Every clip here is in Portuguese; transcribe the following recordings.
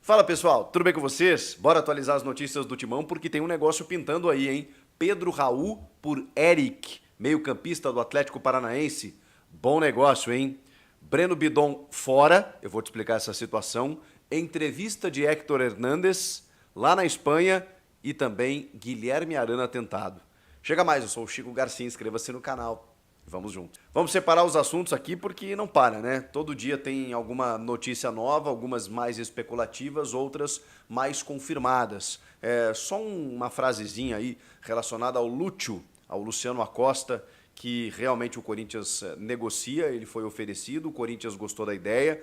Fala pessoal, tudo bem com vocês? Bora atualizar as notícias do Timão porque tem um negócio pintando aí, hein? Pedro Raul por Eric, meio-campista do Atlético Paranaense. Bom negócio, hein? Breno Bidon fora, eu vou te explicar essa situação. Entrevista de Héctor Hernández lá na Espanha e também Guilherme Arana tentado. Chega mais, eu sou o Chico Garcia, inscreva-se no canal. Vamos junto. Vamos separar os assuntos aqui porque não para, né? Todo dia tem alguma notícia nova, algumas mais especulativas, outras mais confirmadas. Só uma frasezinha aí relacionada ao Lúcio, ao Luciano Acosta, que realmente o Corinthians negocia, ele foi oferecido, o Corinthians gostou da ideia,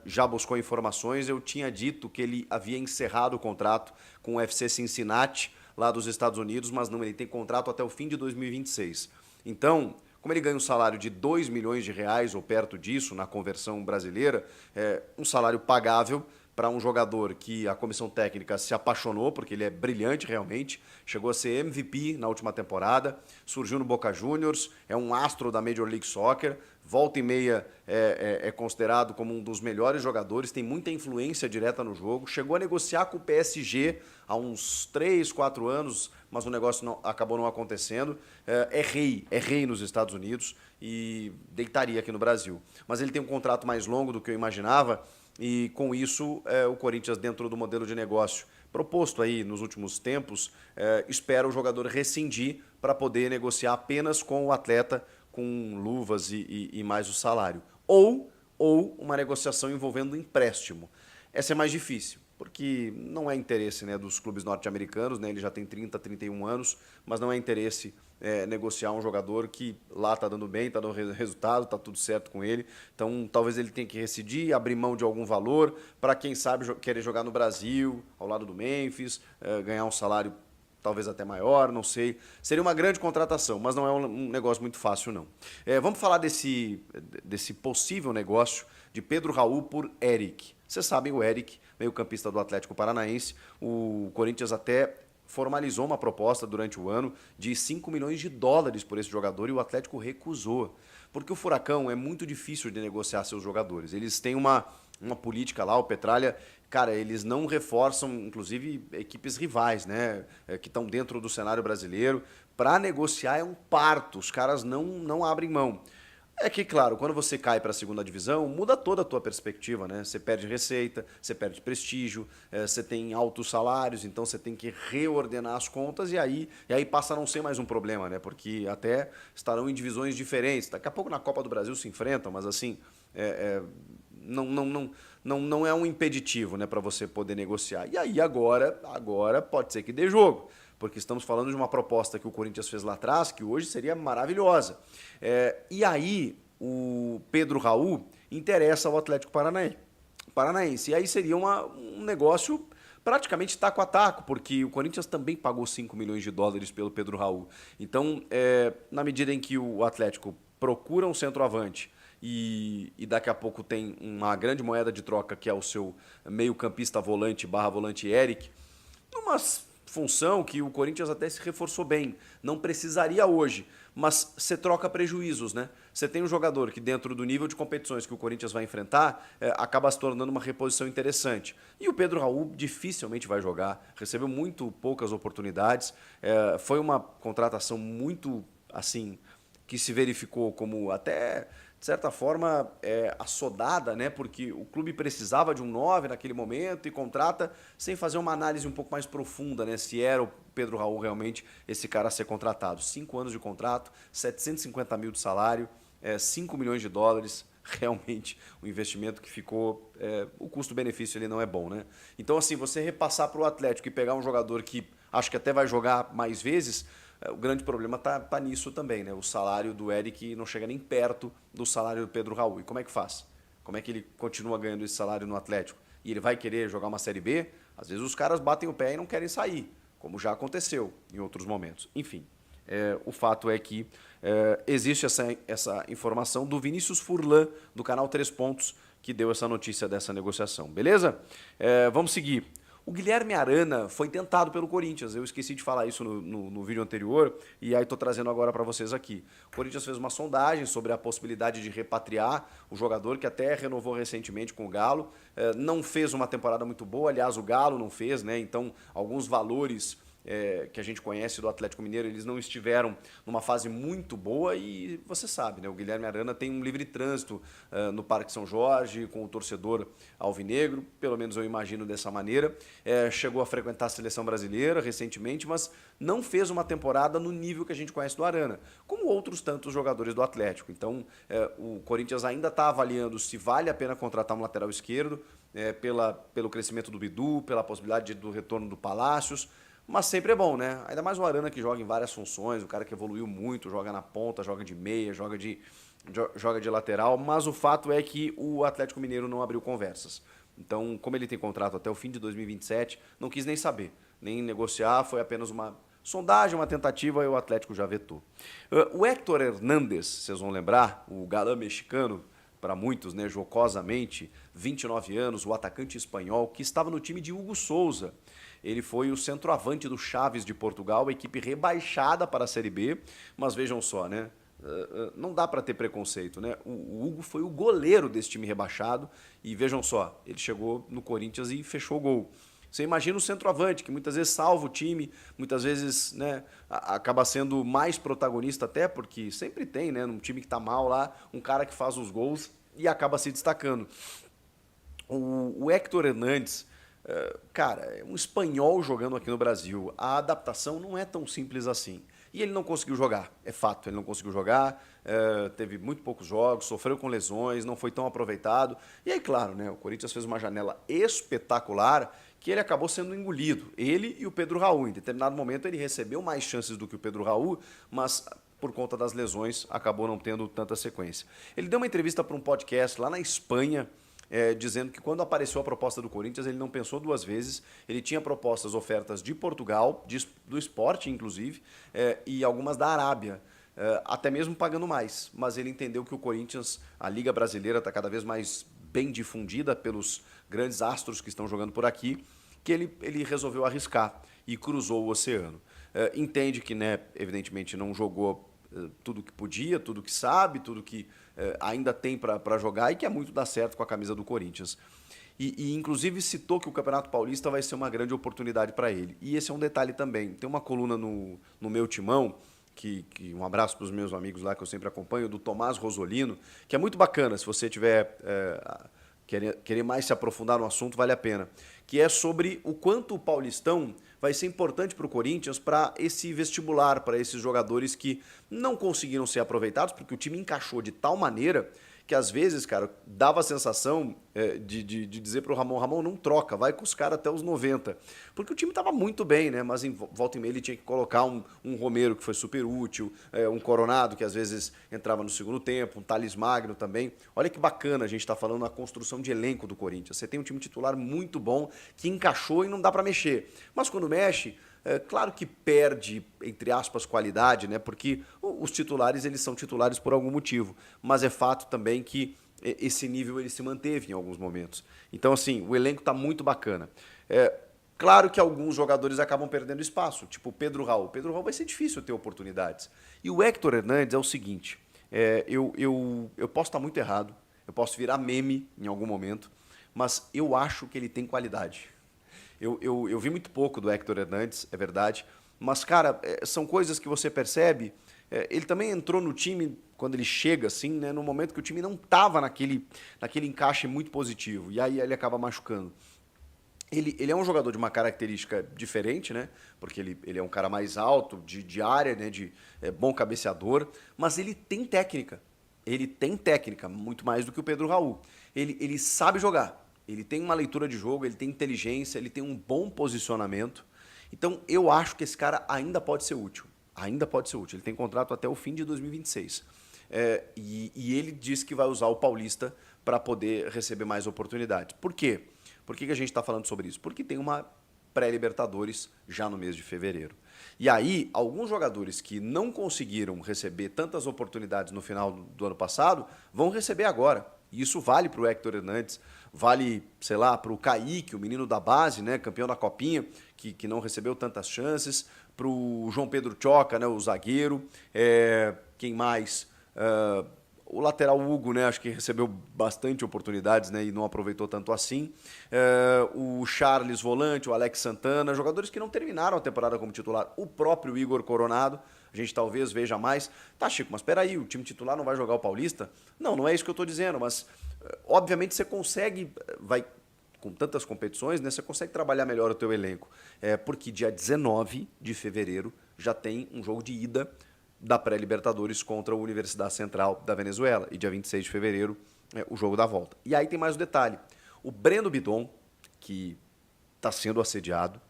já buscou informações, eu tinha dito que ele havia encerrado o contrato com o FC Cincinnati, lá dos Estados Unidos, mas não, ele tem contrato até o fim de 2026. Então, como ele ganha um salário de 2 milhões de reais ou perto disso, na conversão brasileira, um salário pagável para um jogador que a comissão técnica se apaixonou, porque ele é brilhante realmente, chegou a ser MVP na última temporada, surgiu no Boca Juniors, é um astro da Major League Soccer, volta e meia é considerado como um dos melhores jogadores, tem muita influência direta no jogo, chegou a negociar com o PSG há uns 3, 4 anos, mas o negócio acabou não acontecendo. É rei nos Estados Unidos e deitaria aqui no Brasil. Mas ele tem um contrato mais longo do que eu imaginava e com isso o Corinthians, dentro do modelo de negócio proposto aí nos últimos tempos, espera o jogador rescindir para poder negociar apenas com o atleta com luvas e mais o salário. Ou uma negociação envolvendo empréstimo. Essa é mais difícil, porque não é interesse, né, dos clubes norte-americanos, né, ele já tem 30, 31 anos, mas não é interesse negociar um jogador que lá está dando bem, está dando resultado, está tudo certo com ele. Então, talvez ele tenha que rescindir, abrir mão de algum valor, para quem sabe querer jogar no Brasil, ao lado do Memphis, ganhar um salário talvez até maior, não sei. Seria uma grande contratação, mas não é um negócio muito fácil, não. Vamos falar desse possível negócio de Pedro Raul por Eric. Vocês sabem, o Eric, meio-campista do Atlético Paranaense, o Corinthians até formalizou uma proposta durante o ano de 5 milhões de dólares por esse jogador e o Atlético recusou. Porque o Furacão é muito difícil de negociar seus jogadores. Eles têm uma política lá, o Petralha, cara, eles não reforçam, inclusive, equipes rivais, né, que estão dentro do cenário brasileiro. Para negociar é um parto, os caras não abrem mão. É que, claro, quando você cai para a segunda divisão, muda toda a tua perspectiva, né? Você perde receita, você perde prestígio, você tem altos salários, então você tem que reordenar as contas e aí passa a não ser mais um problema, né? Porque até estarão em divisões diferentes. Daqui a pouco na Copa do Brasil se enfrentam, mas assim, não é um impeditivo, né, para você poder negociar. E aí agora pode ser que dê jogo, porque estamos falando de uma proposta que o Corinthians fez lá atrás, que hoje seria maravilhosa. E aí o Pedro Raul interessa ao Atlético Paranaense. E aí seria um negócio praticamente taco a taco, porque o Corinthians também pagou 5 milhões de dólares pelo Pedro Raul. Então, na medida em que o Atlético procura um centroavante e daqui a pouco tem uma grande moeda de troca, que é o seu meio-campista volante Eric, numa função que o Corinthians até se reforçou bem, não precisaria hoje, mas você troca prejuízos, né? Você tem um jogador que dentro do nível de competições que o Corinthians vai enfrentar, acaba se tornando uma reposição interessante. E o Pedro Raul dificilmente vai jogar, recebeu muito poucas oportunidades, foi uma contratação muito, assim, que se verificou como até, de certa forma, assodada, né? Porque o clube precisava de um 9 naquele momento e contrata sem fazer uma análise um pouco mais profunda, né? Se era o Pedro Raul realmente esse cara a ser contratado. 5 anos de contrato, 750 mil de salário, 5 milhões de dólares, realmente um investimento que ficou... o custo-benefício ele não é bom, né? Então, assim, você repassar para o Atlético e pegar um jogador que acho que até vai jogar mais vezes... O grande problema tá nisso também, né? O salário do Eric não chega nem perto do salário do Pedro Raul. E como é que faz? Como é que ele continua ganhando esse salário no Atlético? E ele vai querer jogar uma Série B? Às vezes os caras batem o pé e não querem sair, como já aconteceu em outros momentos. Enfim, o fato é que existe essa informação do Vinícius Furlan, do canal 3 Pontos, que deu essa notícia dessa negociação. Beleza? Vamos seguir. O Guilherme Arana foi tentado pelo Corinthians. Eu esqueci de falar isso no vídeo anterior e aí estou trazendo agora para vocês aqui. O Corinthians fez uma sondagem sobre a possibilidade de repatriar o jogador, que até renovou recentemente com o Galo. Não fez uma temporada muito boa, aliás, o Galo não fez, né? Então, alguns valores que a gente conhece do Atlético Mineiro, eles não estiveram numa fase muito boa e você sabe, né? O Guilherme Arana tem um livre trânsito no Parque São Jorge, com o torcedor alvinegro, pelo menos eu imagino dessa maneira. Chegou a frequentar a seleção brasileira recentemente, mas não fez uma temporada no nível que a gente conhece do Arana, como outros tantos jogadores do Atlético. Então, o Corinthians ainda está avaliando se vale a pena contratar um lateral esquerdo, pelo crescimento do Bidu, pela possibilidade do retorno do Palácios. Mas sempre é bom, né? Ainda mais o Arana, que joga em várias funções, o cara que evoluiu muito, joga na ponta, joga de meia, joga de lateral, mas o fato é que o Atlético Mineiro não abriu conversas. Então, como ele tem contrato até o fim de 2027, não quis nem saber, nem negociar, foi apenas uma sondagem, uma tentativa, e o Atlético já vetou. O Héctor Hernández, vocês vão lembrar, o galã mexicano, para muitos, né, jocosamente, 29 anos, o atacante espanhol, que estava no time de Hugo Souza. Ele foi o centroavante do Chaves de Portugal, a equipe rebaixada para a Série B, mas vejam só, né? Não dá para ter preconceito, né? O Hugo foi o goleiro desse time rebaixado e vejam só, ele chegou no Corinthians e fechou o gol. Você imagina o centroavante, que muitas vezes salva o time, muitas vezes, né, acaba sendo mais protagonista até, porque sempre tem, né, num time que está mal lá, um cara que faz os gols e acaba se destacando. O Héctor Hernández, cara, é um espanhol jogando aqui no Brasil. A adaptação não é tão simples assim. E ele não conseguiu jogar, é fato, ele não conseguiu jogar, teve muito poucos jogos, sofreu com lesões, não foi tão aproveitado. E aí, claro, né, o Corinthians fez uma janela espetacular que ele acabou sendo engolido, ele e o Pedro Raul. Em determinado momento ele recebeu mais chances do que o Pedro Raul, mas por conta das lesões acabou não tendo tanta sequência. Ele deu uma entrevista para um podcast lá na Espanha, dizendo que quando apareceu a proposta do Corinthians, ele não pensou duas vezes, ele tinha propostas, ofertas de Portugal, do Sport inclusive, e algumas da Arábia, até mesmo pagando mais, mas ele entendeu que o Corinthians, a Liga Brasileira está cada vez mais bem difundida pelos grandes astros que estão jogando por aqui, que ele resolveu arriscar e cruzou o oceano. Entende que, né, evidentemente, não jogou tudo que podia, tudo que sabe, tudo que ainda tem para jogar e que é muito dar certo com a camisa do Corinthians. E inclusive citou que o Campeonato Paulista vai ser uma grande oportunidade para ele. E esse é um detalhe também. Tem uma coluna no meu timão, que um abraço para os meus amigos lá que eu sempre acompanho, do Tomás Rosolino, que é muito bacana, se você tiver querer mais se aprofundar no assunto, vale a pena, que é sobre o quanto o Paulistão vai ser importante para o Corinthians, para esse vestibular, para esses jogadores que não conseguiram ser aproveitados, porque o time encaixou de tal maneira que às vezes, cara, dava a sensação de dizer pro Ramon, não troca, vai com os caras até os 90. Porque o time estava muito bem, né? Mas em volta e meia ele tinha que colocar um Romero, que foi super útil, um Coronado, que às vezes entrava no segundo tempo, um Thales Magno também. Olha que bacana a gente tá falando na construção de elenco do Corinthians. Você tem um time titular muito bom, que encaixou e não dá para mexer. Mas quando mexe, claro que perde, entre aspas, qualidade, né? Porque os titulares, eles são titulares por algum motivo. Mas é fato também que esse nível ele se manteve em alguns momentos. Então, assim, o elenco está muito bacana. Claro que alguns jogadores acabam perdendo espaço, tipo o Pedro Raul. O Pedro Raul vai ser difícil ter oportunidades. E o Héctor Hernández é o seguinte, eu posso estar muito errado, eu posso virar meme em algum momento, mas eu acho que ele tem qualidade. Eu vi muito pouco do Héctor Hernández, é verdade, mas, cara, são coisas que você percebe. Ele também entrou no time, quando ele chega, assim, né, no momento que o time não estava naquele encaixe muito positivo, e aí ele acaba machucando. Ele é um jogador de uma característica diferente, né, porque ele é um cara mais alto, de área, né, bom cabeceador, mas ele tem técnica. Ele tem técnica, muito mais do que o Pedro Raul. Ele sabe jogar. Ele tem uma leitura de jogo, ele tem inteligência, ele tem um bom posicionamento. Então, eu acho que esse cara ainda pode ser útil. Ainda pode ser útil. Ele tem contrato até o fim de 2026. E ele diz que vai usar o Paulista para poder receber mais oportunidades. Por quê? Por que a gente está falando sobre isso? Porque tem uma pré-Libertadores já no mês de fevereiro. E aí, alguns jogadores que não conseguiram receber tantas oportunidades no final do ano passado vão receber agora. E isso vale para o Héctor Hernandes, vale, sei lá, para o Kaique, o menino da base, né, campeão da Copinha, que não recebeu tantas chances, para o João Pedro Choca, né, o zagueiro, quem mais? O lateral Hugo, né, acho que recebeu bastante oportunidades, né, e não aproveitou tanto assim. O Charles volante, o Alex Santana, jogadores que não terminaram a temporada como titular. O próprio Igor Coronado, a gente talvez veja mais. Tá, Chico, mas espera aí, o time titular não vai jogar o Paulista? Não, não é isso que eu estou dizendo, mas obviamente você consegue, vai com tantas competições, né, você consegue trabalhar melhor o teu elenco. Porque dia 19 de fevereiro já tem um jogo de ida da pré-Libertadores contra a Universidade Central da Venezuela. E dia 26 de fevereiro o jogo da volta. E aí tem mais um detalhe. O Breno Bidon, que está sendo assediado,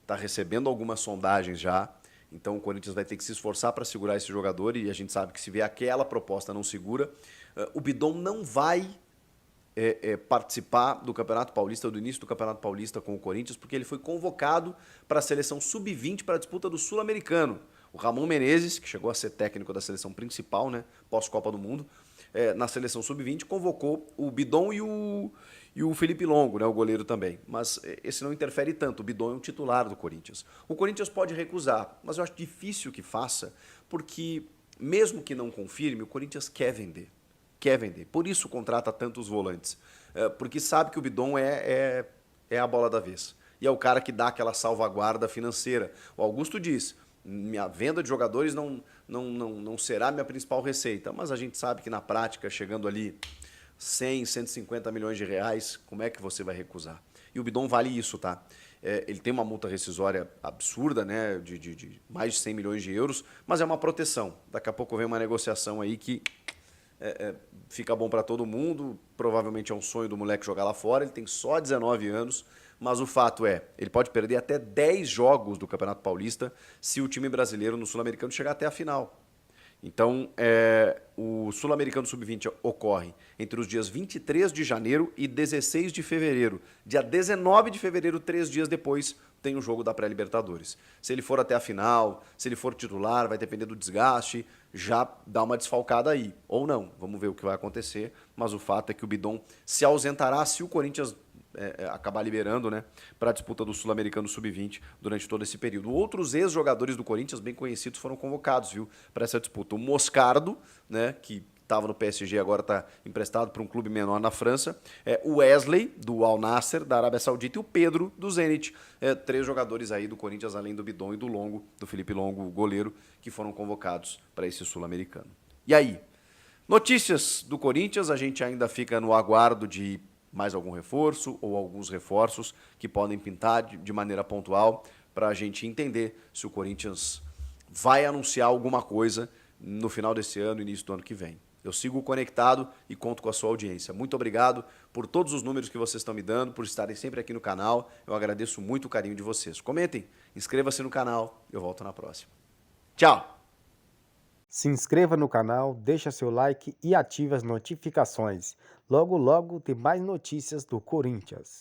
está recebendo algumas sondagens já, então o Corinthians vai ter que se esforçar para segurar esse jogador e a gente sabe que se vier aquela proposta não segura, o Bidon não vai participar do Campeonato Paulista, do início do Campeonato Paulista com o Corinthians, porque ele foi convocado para a seleção sub-20 para a disputa do Sul-Americano. O Ramon Menezes, que chegou a ser técnico da seleção principal, né, pós-Copa do Mundo, na seleção sub-20, convocou o Bidon e o Felipe Longo, né, o goleiro também. Mas esse não interfere tanto, o Bidon é um titular do Corinthians. O Corinthians pode recusar, mas eu acho difícil que faça, porque mesmo que não confirme, o Corinthians quer vender. Quer vender. Por isso contrata tantos volantes. Porque sabe que o Bidon é a bola da vez. E é o cara que dá aquela salvaguarda financeira. O Augusto diz, minha venda de jogadores não será minha principal receita, mas a gente sabe que na prática, chegando ali 100, 150 milhões de reais, como é que você vai recusar? E o Bidon vale isso, tá? Ele tem uma multa rescisória absurda, né, de mais de 100 milhões de euros, mas é uma proteção. Daqui a pouco vem uma negociação aí que fica bom para todo mundo, provavelmente é um sonho do moleque jogar lá fora, ele tem só 19 anos, mas o fato ele pode perder até 10 jogos do Campeonato Paulista se o time brasileiro no Sul-Americano chegar até a final. Então, o Sul-Americano Sub-20 ocorre entre os dias 23 de janeiro e 16 de fevereiro. Dia 19 de fevereiro, 3 dias depois, tem o jogo da pré-Libertadores. Se ele for até a final, se ele for titular, vai depender do desgaste, já dá uma desfalcada aí. Ou não, vamos ver o que vai acontecer, mas o fato é que o Bidon se ausentará se o Corinthians acabar liberando, né, para a disputa do Sul-Americano Sub-20 durante todo esse período. Outros ex-jogadores do Corinthians bem conhecidos foram convocados, viu, para essa disputa. O Moscardo, né, que estava no PSG, agora está emprestado para um clube menor na França, o Wesley, do Al Nassr, da Arábia Saudita, e o Pedro, do Zenit. 3 jogadores aí do Corinthians, além do Bidon e do Longo, do Felipe Longo, o goleiro, que foram convocados para esse Sul-Americano. E aí? Notícias do Corinthians, a gente ainda fica no aguardo de mais algum reforço ou alguns reforços que podem pintar de maneira pontual para a gente entender se o Corinthians vai anunciar alguma coisa no final desse ano, início do ano que vem. Eu sigo conectado e conto com a sua audiência. Muito obrigado por todos os números que vocês estão me dando, por estarem sempre aqui no canal. Eu agradeço muito o carinho de vocês. Comentem, inscreva-se no canal. Eu volto na próxima. Tchau! Se inscreva no canal, deixa seu like e ative as notificações. Logo, logo tem mais notícias do Corinthians.